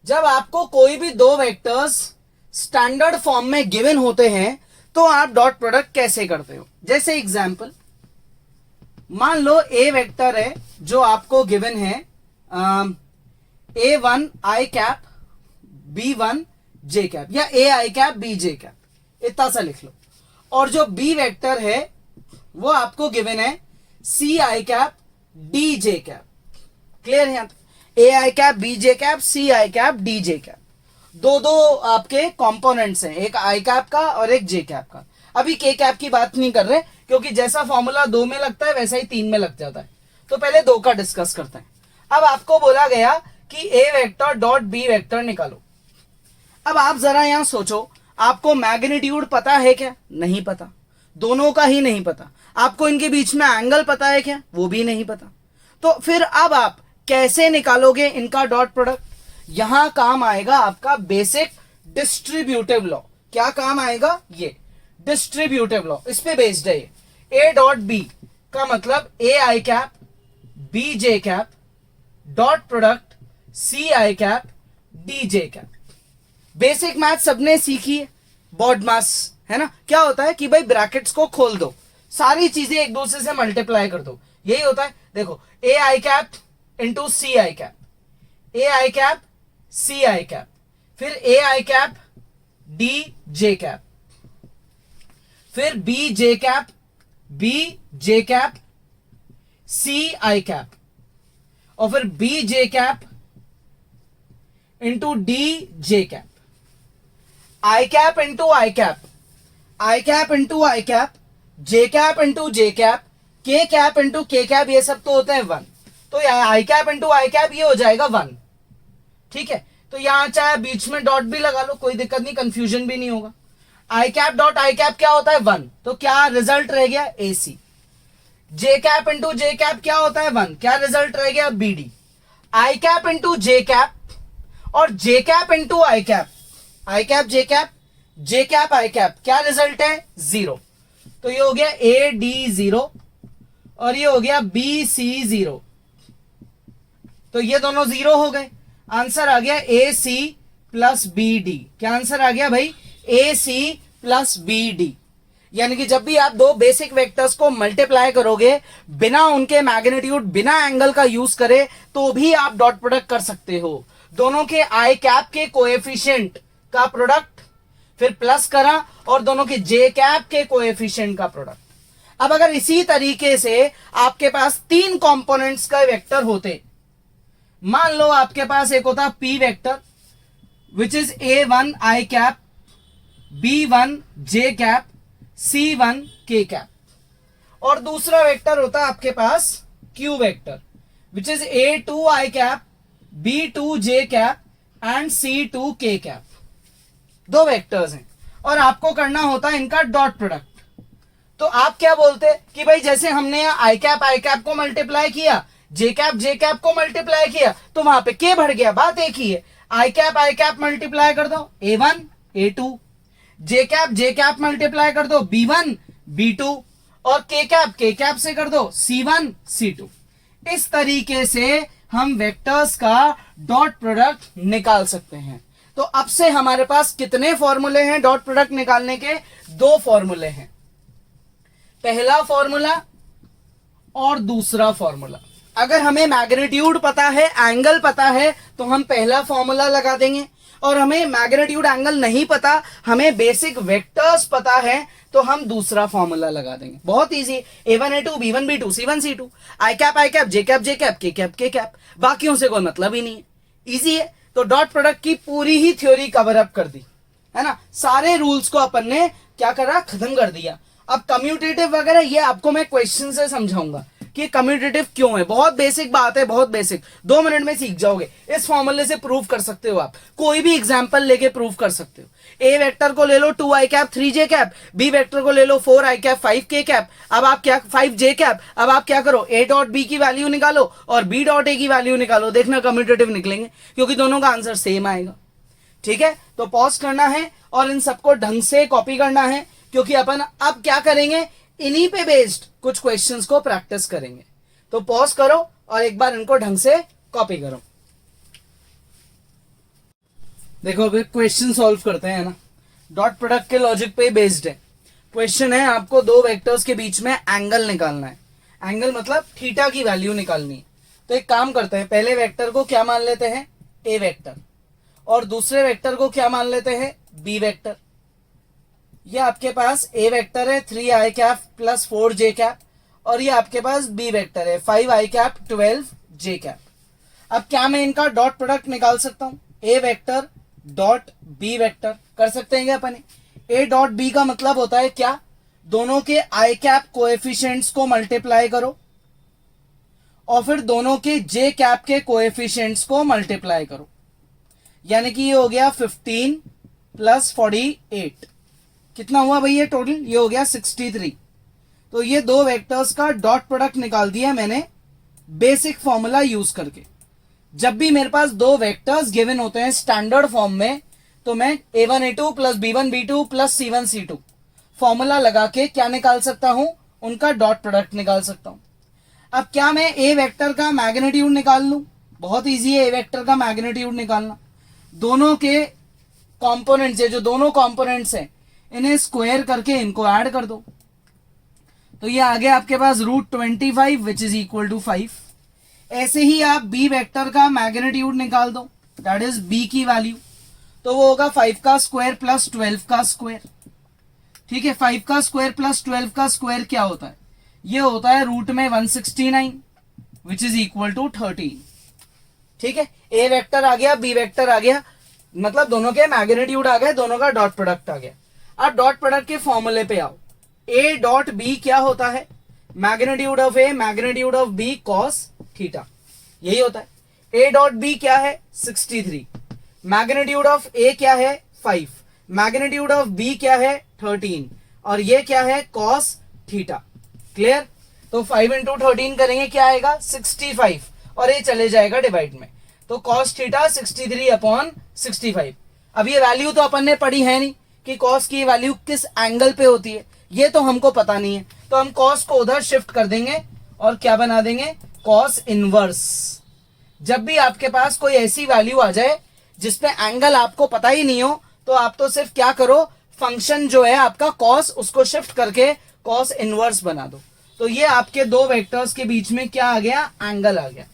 जब आपको कोई भी दो वेक्टर्स स्टैंडर्ड फॉर्म में गिवन होते हैं तो आप डॉट प्रोडक्ट कैसे करते हो? जैसे एग्जांपल, मान लो ए वेक्टर है जो आपको गिवन है A1 आई कैप B1 जे कैप, या A I cap B J cap, इतना सा लिख लो। और जो B वेक्टर है वो आपको गिवन है C आई कैप D जे कैप। क्लियर है? यहां A I cap B J cap, C I cap D J cap. दो आपके कंपोनेंट्स हैं, एक आई कैप का और एक जे कैप का। अभी के कैप की बात नहीं कर रहे क्योंकि जैसा फॉर्मूला 2 में लगता है वैसा ही 3 में लग जाता है। तो पहले 2 का डिस्कस करते हैं। अब आपको बोला गया कि ए वेक्टर डॉट बी वेक्टर निकालो। अब आप जरा यहां सोचो, आपको मैग्नीट्यूड पता है क्या? नहीं पता, दोनों का ही नहीं पता। आपको इनके बीच में एंगल पता है क्या? वो भी नहीं पता। तो फिर अब आप कैसे निकालोगे इनका डॉट प्रोडक्ट? यहां काम आएगा आपका बेसिक डिस्ट्रीब्यूटिव लॉ। क्या काम आएगा? ये डिस्ट्रीब्यूटिव लॉ, इस पे बेस्ड है ये। ए डॉट बी का मतलब A I cap B J cap dot product C I cap D J cap. Basic math सबने सीखी है, बॉड मास है ना। क्या होता है कि भाई ब्रैकेट्स को खोल दो, सारी चीजें एक दूसरे से मल्टीप्लाई कर दो, यही होता है। देखो, A I cap into C I cap, A I cap C I cap, फिर A I cap D J cap, फिर B J cap B J cap C I cap, और फिर B J cap into D J cap, I cap into I cap, I cap into I cap, J cap into J cap, K cap into K cap, ये सब तो होते हैं 1। तो आई cap into I cap ये हो जाएगा 1। ठीक है, तो यहां चाहे बीच में डॉट भी लगा लो, कोई दिक्कत नहीं, कंफ्यूजन भी नहीं होगा। I cap dot I cap क्या होता है? 1। तो क्या रिजल्ट रह गया? A C. J cap into J cap क्या होता है? 1। क्या रिजल्ट रह गया? B D. I cap into J cap और J cap into I cap, I cap J cap, J cap I cap, क्या रिजल्ट है? 0। तो ये हो गया ए डी 0 और ये हो गया बी सी 0। तो ये दोनों 0 हो गए। आंसर आ गया A C plus B D. क्या आंसर आ गया भाई? ए सी प्लस बी डी। यानी कि जब भी आप दो बेसिक वेक्टर्स को मल्टीप्लाई करोगे बिना उनके मैग्नीट्यूड, बिना एंगल का यूज करे, तो भी आप डॉट प्रोडक्ट कर सकते हो। दोनों के आई कैप के कोएफिशिएंट का प्रोडक्ट, फिर प्लस करा, और दोनों के जे कैप के कोएफिशिएंट का प्रोडक्ट। अब अगर इसी तरीके से आपके पास तीन कंपोनेंट्स का वेक्टर होते, मान लो आपके पास एक होता P vector which is A1 I cap, B1 J cap, C1 के कैप, और दूसरा वेक्टर होता आपके पास Q vector which is A2 I cap, B2 J cap and C2 के कैप। दो वेक्टर्स हैं और आपको करना होता है इनका डॉट प्रोडक्ट। तो आप क्या बोलते कि भाई जैसे हमने आई कैप को मल्टीप्लाई किया, जे कैप को मल्टीप्लाई किया, तो वहां पे के बढ़ गया, बात एक ही है। आई कैप मल्टीप्लाई कर दो A1 A2, जे कैप मल्टीप्लाई कर दो B1 B2, और के कैप से कर दो C1 C2। इस तरीके से हम वेक्टर्स का डॉट प्रोडक्ट निकाल सकते हैं। तो अब से हमारे पास कितने फॉर्मूले हैं डॉट प्रोडक्ट निकालने के? दो फॉर्मूले हैं, पहला फॉर्मूला और दूसरा फॉर्मूला। अगर हमें मैग्नीट्यूड पता है, एंगल पता है, तो हम पहला फॉर्मूला लगा देंगे, और हमें मैग्नीट्यूड एंगल नहीं पता, हमें बेसिक वेक्टर्स पता है, तो हम दूसरा फॉर्मूला लगा देंगे। बहुत easy, A1 A2 B1 B2 C1 C2, आई cap J cap K cap, बाकियों से कोई मतलब ही नहीं है, इजी है। तो डॉट प्रोडक्ट की पूरी ही थ्योरी कवर अप कर दी है ना, सारे रूल्स को अपन ने क्या करा, खत्म कर दिया। अब कम्यूटेटिव वगैरह ये आपको मैं क्वेश्चन से समझाऊंगा कि कम्यूटेटिव क्यों है। बहुत बेसिक बात है, बहुत बेसिक, 2 मिनट में सीख जाओगे। इस फॉर्मूले से प्रूव कर सकते हो, आप कोई भी एग्जांपल लेके प्रूव कर सकते हो। ए वेक्टर को ले लो 2 आई कैप 3 जे कैप, बी वेक्टर को ले लो 4 आई कैप 5 के कैप, अब आप क्या 5 जे कैप, अब आप क्या करो, ए डॉट बी की वैल्यू निकालो और बी डॉट ए की वैल्यू निकालो, देखना कम्यूटेटिव निकलेंगे, क्योंकि दोनों का आंसर सेम आएगा। ठीक है, तो पॉज करना है और इन सबको ढंग से कॉपी करना है, क्योंकि अपन अब क्या करेंगे, इन्हीं पे बेस्ड कुछ क्वेश्चंस को प्रैक्टिस करेंगे। तो पॉज करो और एक बार इनको ढंग से कॉपी करो। देखो अभी क्वेश्चन सॉल्व करते हैं ना, डॉट प्रोडक्ट के लॉजिक पे बेस्ड है। क्वेश्चन है आपको दो वेक्टर्स के बीच में एंगल निकालना है, एंगल मतलब थीटा की वैल्यू निकालनी है। तो एक काम करते हैं, पहले वेक्टर को क्या मान लेते हैं, ए वेक्टर, और दूसरे वेक्टर को क्या मान लेते हैं, बी वेक्टर। ये आपके पास ए वेक्टर है 3 I cap plus 4 J cap, और ये आपके पास बी वेक्टर है 5 आई कैप 12 जे कैप। अब क्या मैं इनका डॉट प्रोडक्ट निकाल सकता हूं, A vector dot B vector कर सकते हैं क्या अपन? ए डॉट बी का मतलब होता है क्या, दोनों के आई कैप कोएफिशिएंट्स को मल्टीप्लाई करो और फिर दोनों के जे कैप के कोएफिशिएंट्स को मल्टीप्लाई करो, यानी कि ये हो गया 15 प्लस 48, कितना हुआ भैया टोटल, ये हो गया 63। तो ये दो वेक्टर्स का डॉट प्रोडक्ट निकाल दिया मैंने बेसिक फॉर्मूला यूज करके। जब भी मेरे पास दो वेक्टर्स गिवन होते हैं स्टैंडर्ड फॉर्म में, तो मैं A1 A2 plus B1 B2 plus C1 C2 formula लगा के क्या निकाल सकता हूं, उनका डॉट प्रोडक्ट निकाल सकता हूं। अब क्या मैं ए वेक्टर का मैग्नीट्यूड निकाल लूं, बहुत इजी है ए वेक्टर का मैग्नीट्यूड निकालना। दोनों के कॉम्पोनेंट्स है, जो दोनों कॉम्पोनेंट्स हैं, इन्हें स्क्वायर करके इनको ऐड कर दो, तो ये आ गया आपके पास √25 विच इज इक्वल टू 5। ऐसे ही आप बी वेक्टर का मैग्नीट्यूड निकाल दो, दैट इज बी की वैल्यू, तो वो होगा 5 का स्क्वायर प्लस 12 का स्क्वायर। ठीक है, 5 का स्क्वायर प्लस 12 का स्क्वायर क्या होता है, ये होता है रूट में 169 विच इज इक्वल टू 13। ठीक है, ए वेक्टर आ गया, बी वेक्टर आ गया, मतलब दोनों के मैग्नीट्यूड आ गए, दोनों का डॉट प्रोडक्ट आ गया। अब डॉट प्रोडक्ट के फॉर्मूले पे आओ, ए डॉट बी क्या होता है, magnitude of A magnitude of B cos theta, यही होता है। ए डॉट बी क्या है 63, मैग्नीट्यूड ऑफ ए क्या है 5, मैग्नीट्यूड ऑफ बी क्या है 13, और ये क्या है कॉस थीटा। क्लियर, तो 5 इंटू 13 करेंगे क्या आएगा 65, और ये चले जाएगा डिवाइड में, तो कॉस थीटा 63 अपॉन 65। अब ये वैल्यू तो अपन ने पढ़ी है नहीं कि कॉस की वैल्यू किस एंगल पे होती है, ये तो हमको पता नहीं है, तो हम कॉस को उधर शिफ्ट कर देंगे और क्या बना देंगे, कॉस इनवर्स। जब भी आपके पास कोई ऐसी वैल्यू आ जाए जिसपे एंगल आपको पता ही नहीं हो, तो आप तो सिर्फ क्या करो, फंक्शन जो है आपका कॉस, उसको शिफ्ट करके कॉस इनवर्स बना दो, तो ये आपके दो वेक्टर्स के बीच में क्या आ गया, एंगल आ गया।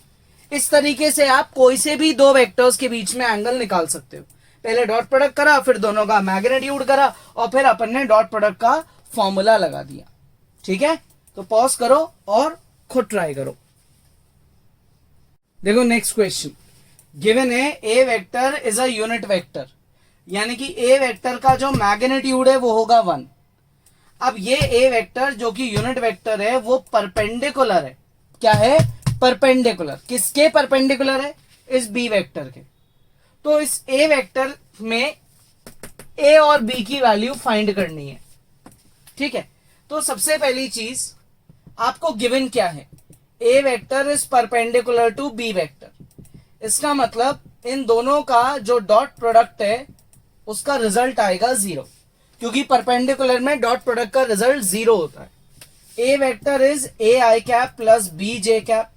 इस तरीके से आप कोई से भी दो वेक्टर्स के बीच में एंगल निकाल सकते हो। पहले डॉट प्रोडक्ट करा, फिर दोनों का मैग्नीट्यूड करा, और फिर अपन ने डॉट प्रोडक्ट का फॉर्मूला लगा दिया। ठीक है, तो पॉज करो और खुद ट्राई करो। देखो नेक्स्ट क्वेश्चन गिवन है, A vector is a unit vector, यानी कि ए वेक्टर का जो मैग्नीट्यूड है वो होगा 1। अब ये ए वेक्टर जो कि यूनिट वेक्टर है वो परपेंडिकुलर है। क्या है, परपेंडिकुलर। किसके परपेंडिकुलर है, इस बी वेक्टर के। तो इस ए वेक्टर में ए और बी की वैल्यू फाइंड करनी है। ठीक है, तो सबसे पहली चीज आपको गिवन क्या है, A vector is perpendicular to B vector. इसका मतलब इन दोनों का जो डॉट प्रोडक्ट है उसका रिजल्ट आएगा 0, क्योंकि परपेंडिकुलर में डॉट प्रोडक्ट का रिजल्ट 0 होता है। A vector is A I cap plus B J cap,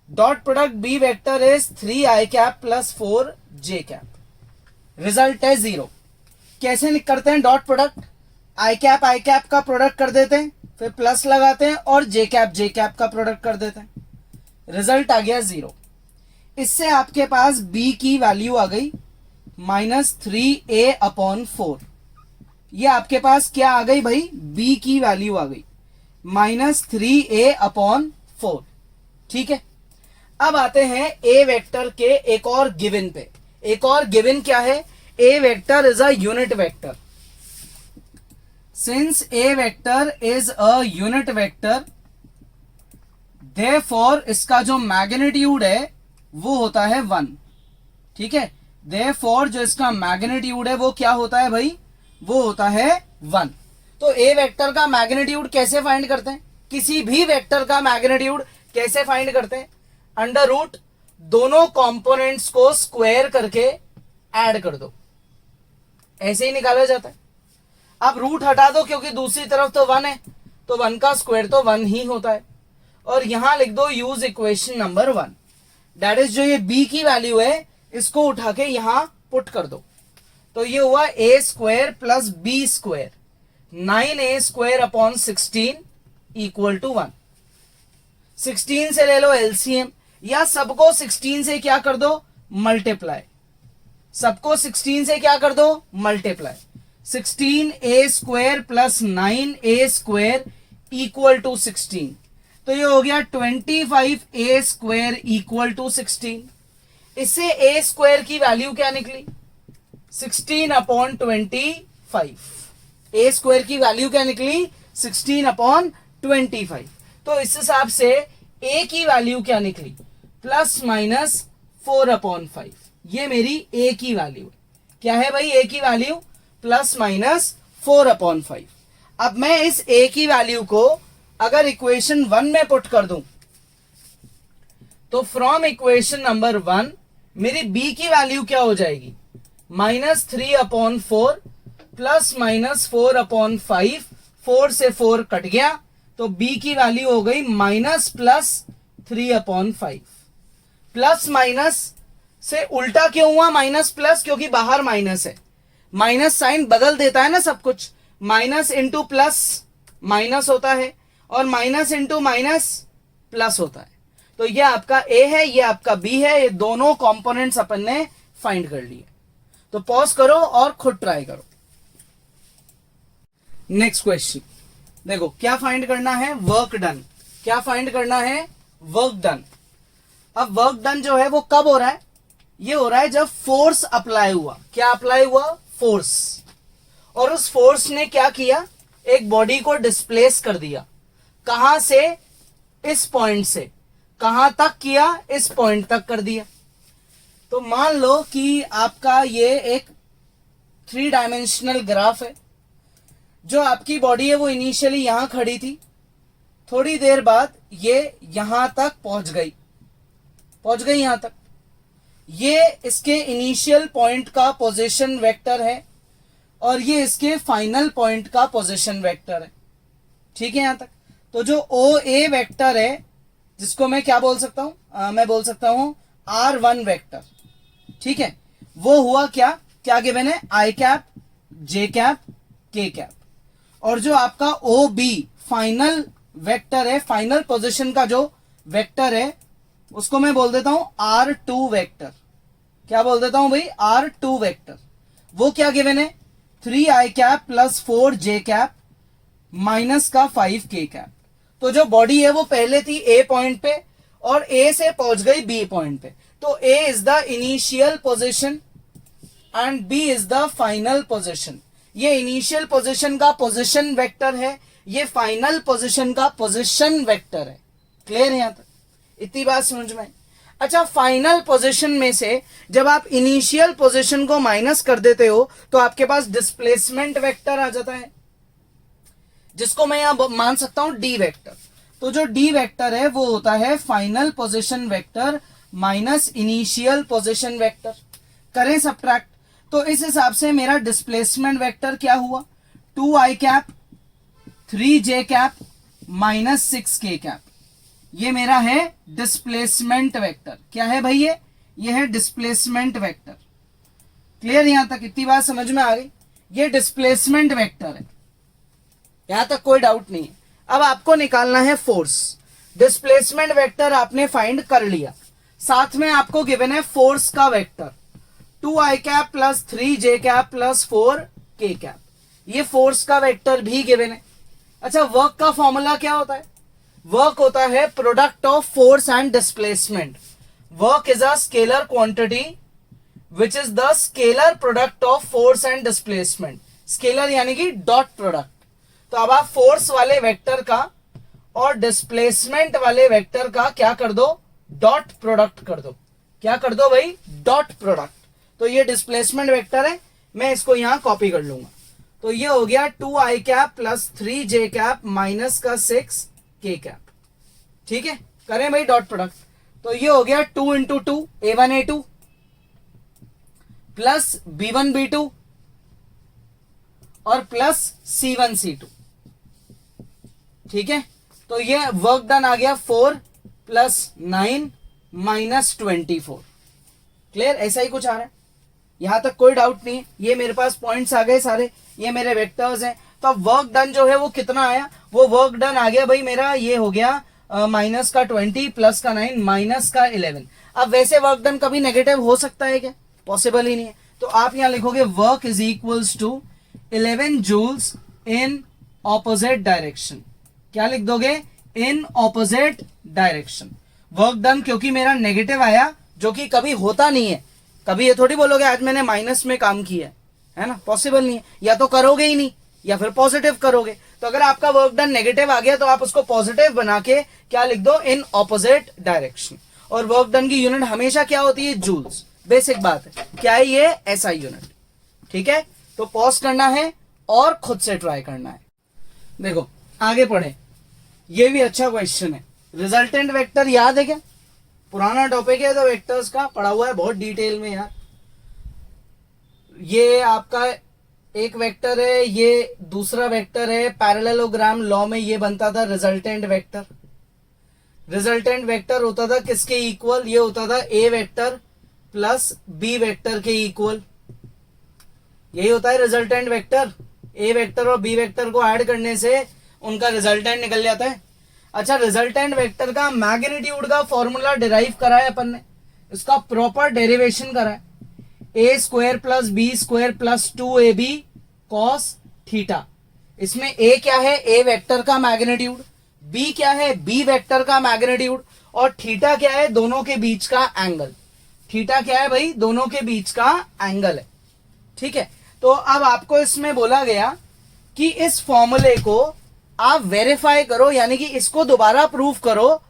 dot product B vector is 3 I cap plus 4 J cap, result है 0। कैसे करते हैं डॉट प्रोडक्ट, आई कैप का प्रोडक्ट कर देते हैं, फिर प्लस लगाते हैं और जे कैप का प्रोडक्ट कर देते हैं, रिजल्ट आ गया 0। इससे आपके पास b की वैल्यू आ गई -3a/4। ये आपके पास क्या आ गई भाई, b की वैल्यू आ गई -3a/4। ठीक है, अब आते हैं ए वेक्टर के एक और गिवन पे। एक और गिवन क्या है, A vector is a unit vector. Since A vector is a unit vector, therefore इसका जो मैग्नीट्यूड है वो होता है 1। ठीक है, देयरफॉर जो इसका मैग्नीट्यूड है वो क्या होता है भाई, वो होता है 1। तो ए वेक्टर का मैग्नीट्यूड कैसे फाइंड करते हैं, किसी भी वेक्टर का मैग्नीट्यूड कैसे फाइंड करते हैं, अंडर रूट दोनों कंपोनेंट्स को स्क्वायर करके ऐड कर दो, ऐसे ही निकाला जाता है। अब रूट हटा दो क्योंकि दूसरी तरफ तो 1 है, तो 1 का स्क्वायर तो 1 ही होता है। और यहां लिख दो use equation number 1, that is जो ये b की वैल्यू है इसको उठा के यहां पुट कर दो, तो ये हुआ a square plus b square 9a² equal to 1। 16 से ले लो एलसीएम, या सबको 16 से क्या कर दो, मल्टीप्लाई। सबको 16 से क्या कर दो, multiply. 16a² plus 9a² equal to 16, तो ये हो गया 25a² इक्वल टू 16। इससे a² की वैल्यू क्या निकली, 16/25। a² की वैल्यू क्या निकली, 16/25। तो इस हिसाब से a की वैल्यू क्या निकली, ±4/5। ये मेरी a की वैल्यू है। क्या है भाई a की वैल्यू, ±4/5। अब मैं इस a की वैल्यू को अगर इक्वेशन 1 में पुट कर दूं, तो फ्रॉम इक्वेशन नंबर 1 मेरी b की वैल्यू क्या हो जाएगी, -3/4 ±4/5। 4 से 4 कट गया, तो b की वैल्यू हो गई -+3/5। प्लस माइनस से उल्टा क्यों हुआ माइनस प्लस, क्योंकि बाहर माइनस है। माइनस साइन बदल देता है ना सब कुछ, माइनस इंटू प्लस माइनस होता है और माइनस इंटू माइनस प्लस होता है। तो ये आपका a है, ये आपका b है, ये दोनों कंपोनेंट्स अपन ने फाइंड कर लिए। तो पॉज करो और खुद ट्राई करो। नेक्स्ट क्वेश्चन देखो, क्या फाइंड करना है, वर्क डन। क्या फाइंड करना है, वर्क डन। अब वर्क डन जो है वो कब हो रहा है, ये हो रहा है जब फोर्स अप्लाई हुआ। क्या अप्लाई हुआ, फोर्स। और उस फोर्स ने क्या किया, एक बॉडी को डिस्प्लेस कर दिया। कहां से, इस पॉइंट से। कहां तक किया, इस पॉइंट तक कर दिया। तो मान लो कि आपका ये एक 3 डायमेंशनल ग्राफ है। जो आपकी बॉडी है वो इनिशियली यहां खड़ी थी, थोड़ी देर बाद ये यहां तक पहुंच गई यहां तक। ये इसके इनिशियल पॉइंट का पोजीशन वेक्टर है और ये इसके फाइनल पॉइंट का पोजीशन वेक्टर है। ठीक है यहां तक। तो जो OA वेक्टर है, जिसको मैं क्या बोल सकता हूं, मैं बोल सकता हूं R1 वेक्टर। ठीक है, वो हुआ क्या, क्या गिवन है, i cap J cap K cap, और जो आपका ओ बी फाइनल वेक्टर है, फाइनल पोजीशन का जो वेक्टर है उसको मैं बोल देता हूं R2 वेक्टर। क्या बोल देता हूं भाई? R2 vector. वो क्या गिवन है? 3i cap plus 4j cap minus का 5k कैप। तो जो बॉडी है वो पहले थी A पॉइंट पे और A से पहुंच गई B पॉइंट पे, तो A is the initial position and B is the final position. ये इनिशियल पोजीशन का पोजीशन वेक्टर है, ये फाइनल पोजीशन का पोजीशन वेक्टर है। क्लियर है यहां तक? इतनी बात समझ में? अच्छा, फाइनल पोजीशन में से जब आप इनिशियल पोजीशन को माइनस कर देते हो तो आपके पास डिस्प्लेसमेंट वेक्टर आ जाता है, जिसको मैं यहां मान सकता हूं डी वेक्टर। तो जो डी वेक्टर है वो होता है final position vector minus initial position vector. करें सब्ट्रैक्ट, तो इस हिसाब से मेरा डिस्प्लेसमेंट वेक्टर क्या हुआ? 2i cap 3j cap minus 6k cap. ये मेरा है डिस्प्लेसमेंट वेक्टर। क्या है भाई? ये है डिस्प्लेसमेंट वेक्टर। क्लियर यहां तक? इतनी बात समझ में आ गई? ये डिस्प्लेसमेंट वेक्टर है, यहां तक कोई डाउट नहीं है। अब आपको निकालना है फोर्स। डिस्प्लेसमेंट वेक्टर आपने फाइंड कर लिया, साथ में आपको गिवन है फोर्स का vector 2i cap plus 3j cap plus 4k cap. ये फोर्स का वेक्टर भी गिवन है। अच्छा, वर्क का फॉर्मूला क्या होता है? वर्क होता है product of force and displacement. Work is a scalar quantity which is the scalar product of force and displacement. Scalar यानी कि डॉट प्रोडक्ट। तो अब आप फोर्स वाले वेक्टर का और डिस्प्लेसमेंट वाले वेक्टर का क्या कर दो? डॉट प्रोडक्ट कर दो। क्या कर दो भाई? Dot product. तो ये डिस्प्लेसमेंट वेक्टर है, मैं इसको यहां कॉपी कर लूंगा। तो ये हो गया 2i cap plus 3j cap minus का 6k कैप। ठीक है, करें भाई डॉट प्रोडक्ट। तो ये हो गया 2 into 2 a1 a2 plus b1 b2 और प्लस c1 c2। ठीक है, तो ये वर्क डन आ गया 4 प्लस 9 माइनस 24। क्लियर? ऐसा ही कुछ आ रहा है, यहां तक कोई डाउट नहीं है। ये मेरे पास पॉइंट्स आ गए सारे, ये मेरे वेक्टर्स हैं। तो अब वर्क डन जो है वो कितना आया? वो वर्क डन आ गया भाई मेरा, ये हो गया माइनस का 20 प्लस का 9 माइनस का 11। अब वैसे वर्क डन कभी नेगेटिव हो सकता है क्या? पॉसिबल ही नहीं है। तो आप यहां लिखोगे work is equals to 11 joules in opposite direction. क्या लिख दोगे? In opposite direction. Work done क्योंकि मेरा नेगेटिव आया, जो कि कभी होता नहीं है। कभी ये थोड़ी बोलोगे आज मैंने माइनस में काम किया है ना, पॉसिबल नहीं है। या तो करोगे ही नहीं या फिर पॉजिटिव करोगे। तो अगर आपका वर्क डन नेगेटिव आ गया तो आप उसको पॉजिटिव बना के क्या लिख दो? इन ऑपोजिट डायरेक्शन। और वर्क डन की यूनिट हमेशा क्या होती है? जूल्स। बेसिक बात है। क्या है ये? SI unit. ठीक है, तो पॉज करना है और खुद से ट्राई करना है। देखो आगे पढ़े, ये भी अच्छा क्वेश्चन है। रिजल्टेंट वेक्टर याद है क्या? पुराना टॉपिक है तो वेक्टर्स का पढ़ा हुआ है बहुत डिटेल में यार। ये आपका एक वेक्टर है, ये दूसरा वेक्टर है। पैरेललोग्राम लॉ में ये बनता था रिजल्टेंट वेक्टर। रिजल्टेंट वेक्टर होता था किसके इक्वल? ये होता था A vector plus B vector के इक्वल। यही होता है रिजल्टेंट वेक्टर। ए वेक्टर और बी वेक्टर को ऐड करने से उनका रिजल्टेंट निकल जाता है। अच्छा, रिजल्टेंट वेक्टर का मैग्नीट्यूड का फॉर्मूला डिराइव करा है अपन ने, इसका प्रॉपर डेरिवेशन करा है। A square plus B square plus 2ab cos theta. इसमें ए क्या है? ए वेक्टर का मैग्नीट्यूड। बी क्या है? बी वेक्टर का मैग्नीट्यूड। और थीटा क्या है? दोनों के बीच का एंगल। थीटा क्या है भाई? दोनों के बीच का एंगल है। ठीक है, तो अब आपको इसमें बोला गया कि इस फॉर्मूले को आप वेरीफाई करो, यानी कि इसको दोबारा प्रूव करो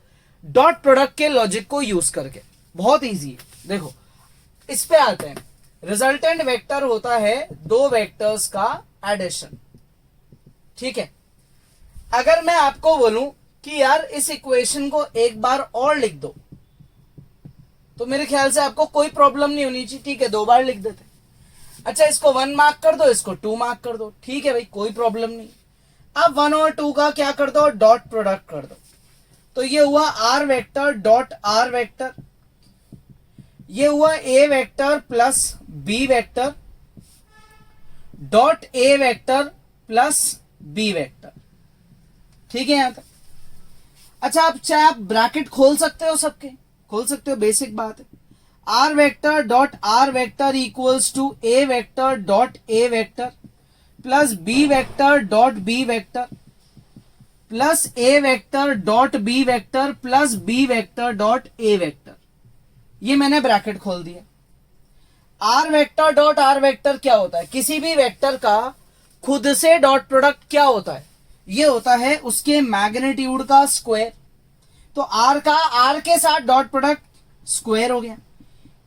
डॉट प्रोडक्ट के लॉजिक को यूज करके। बहुत इजी है। देखो इस पे आते हैं। रिजल्टेंट वेक्टर होता है दो वेक्टर्स का एडिशन। ठीक है, अगर मैं आपको बोलूं कि यार इस इक्वेशन को एक बार और लिख दो, तो मेरे ख्याल से आपको कोई प्रॉब्लम नहीं होनी चाहिए। ठीक है, 2 बार लिख देते। अच्छा, इसको 1 मार्क कर दो, इसको 2 मार्क कर दो। ठीक है भाई, कोई प्रॉब्लम नहीं। अब 1 और 2 का क्या कर दो? डॉट प्रोडक्ट कर दो। तो ये हुआ R vector dot R vector, ये हुआ A vector plus B vector dot A vector plus B vector. ठीक है यहां तक। अच्छा, आप चाहे आप ब्रैकेट खोल सकते हो, सबके खोल सकते हो, बेसिक बात है। R vector dot R vector equals to A vector dot A vector plus B vector dot B vector plus A vector dot B vector plus B vector dot A vector. ये मैंने bracket खोल दिया। R vector dot R vector क्या होता है? किसी भी vector का खुद से डॉट प्रोडक्ट क्या होता है? ये होता है उसके मैग्नीट्यूड का स्क्वायर। तो आर का आर के साथ डॉट प्रोडक्ट स्क्वायर हो गया,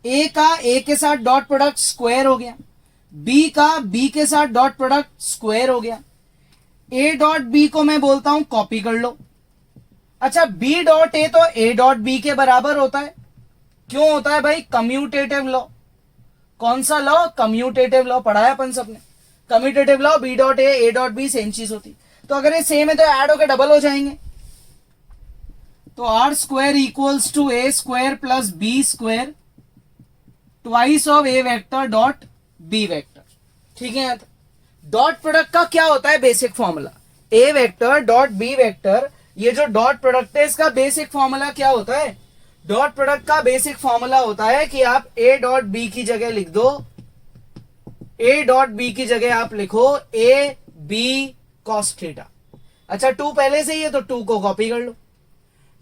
ए का ए के साथ डॉट प्रोडक्ट स्क्वायर हो गया, बी का बी के साथ डॉट प्रोडक्ट स्क्वायर हो गया। ए डॉट बी को मैं बोलता हूं कॉपी कर लो। अच्छा, बी डॉट ए तो ए डॉट बी के बराबर होता है। क्यों होता है भाई? Commutative law. कौन सा लॉ? Commutative law. पढ़ा है अपन सबने। Commutative law, B dot A dot B same चीज होती। तो अगर ये सेम है तो ऐड होकर डबल हो जाएंगे। तो R square equals to A square plus B square twice of A vector dot B vector. ठीक है। डॉट प्रोडक्ट का क्या होता है basic formula? A vector dot B vector. ये जो डॉट प्रोडक्ट है इसका बेसिक फॉर्मूला क्या होता है? डॉट प्रोडक्ट का बेसिक फॉर्मूला होता है कि आप ए डॉट बी की जगह लिख दो, ए डॉट बी की जगह आप लिखो ए बी कॉस थीटा। अच्छा, टू पहले से ही है तो टू को कॉपी कर लो।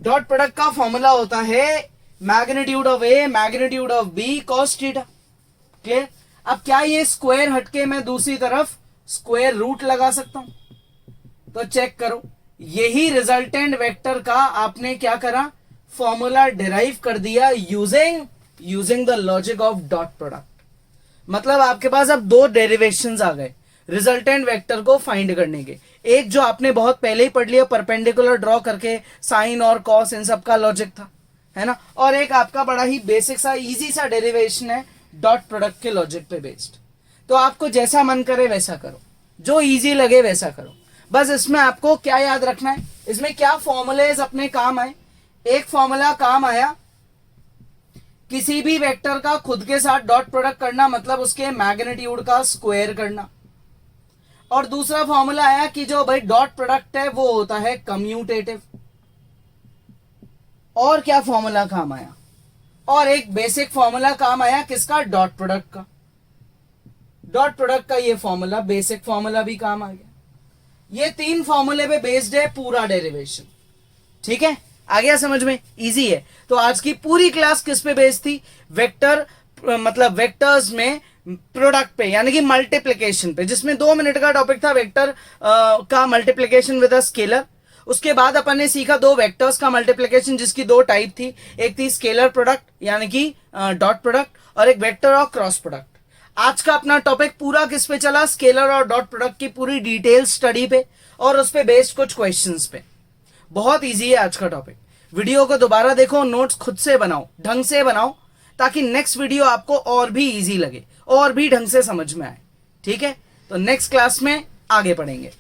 डॉट प्रोडक्ट का फॉर्मूला होता है magnitude of A magnitude of B cos theta. Clear? अब क्या ये स्क्वायर हटके मैं दूसरी तरफ स्क्वायर रूट लगा सकता हूं? तो चेक करो, यही रिजल्टेंट वेक्टर का आपने क्या करा? फॉर्मूला डिराइव कर दिया using the logic of dot product. मतलब आपके पास अब दो डेरिवेशंस आ गए रिजल्टेंट वेक्टर को फाइंड करने के। एक जो आपने बहुत पहले ही पढ़ लिया, परपेंडिकुलर ड्रॉ करके साइन और कॉस इन सब का लॉजिक था, है ना। और एक आपका बड़ा ही बेसिक सा इजी सा डेरिवेशन है डॉट प्रोडक्ट के लॉजिक पे बेस्ड। तो आपको जैसा मन करे वैसा करो, जो इजी लगे वैसा करो। बस इसमें आपको क्या याद रखना है, इसमें क्या फॉर्मूलेज अपने काम आए। एक फॉर्मूला काम आया किसी भी वेक्टर का खुद के साथ डॉट प्रोडक्ट करना, मतलब उसके मैग्नीट्यूड का स्क्वायर करना। और दूसरा फॉर्मूला आया कि जो भाई डॉट प्रोडक्ट है वो होता है कम्यूटेटिव। और क्या फॉर्मूला काम आया? और एक बेसिक फॉर्मूला काम आया किसका? डॉट प्रोडक्ट का। डॉट प्रोडक्ट का ये फॉर्मूला, बेसिक फॉर्मूला भी काम आ गया। ये तीन फॉर्मूले पे बेस्ड है पूरा डेरिवेशन। ठीक है, आ गया समझ में? इजी है। तो आज की पूरी क्लास किस पे बेस्ड थी? वेक्टर, मतलब वेक्टर्स में प्रोडक्ट पे, यानी कि मल्टीप्लिकेशन पे, जिसमें 2 मिनट का टॉपिक था वेक्टर का मल्टीप्लिकेशन विद अ स्केलर। उसके बाद अपन ने सीखा दो वेक्टर्स का मल्टीप्लिकेशन जिसकी दो टाइप थी, एक थी स्केलर प्रोडक्ट यानी कि डॉट प्रोडक्ट, और एक वेक्टर और क्रॉस प्रोडक्ट। आज का अपना टॉपिक पूरा किस पे चला? स्केलर और डॉट प्रोडक्ट की पूरी डिटेल स्टडी पे और उस पे बेस्ड कुछ क्वेश्चंस पे। बहुत इजी है आज का टॉपिक। वीडियो को दोबारा देखो, नोट्स खुद से बनाओ, ढंग से बनाओ, ताकि नेक्स्ट वीडियो आपको और भी इजी लगे और भी ढंग से समझ में आए। ठीक है, तो नेक्स्ट क्लास में आगे पढ़ेंगे।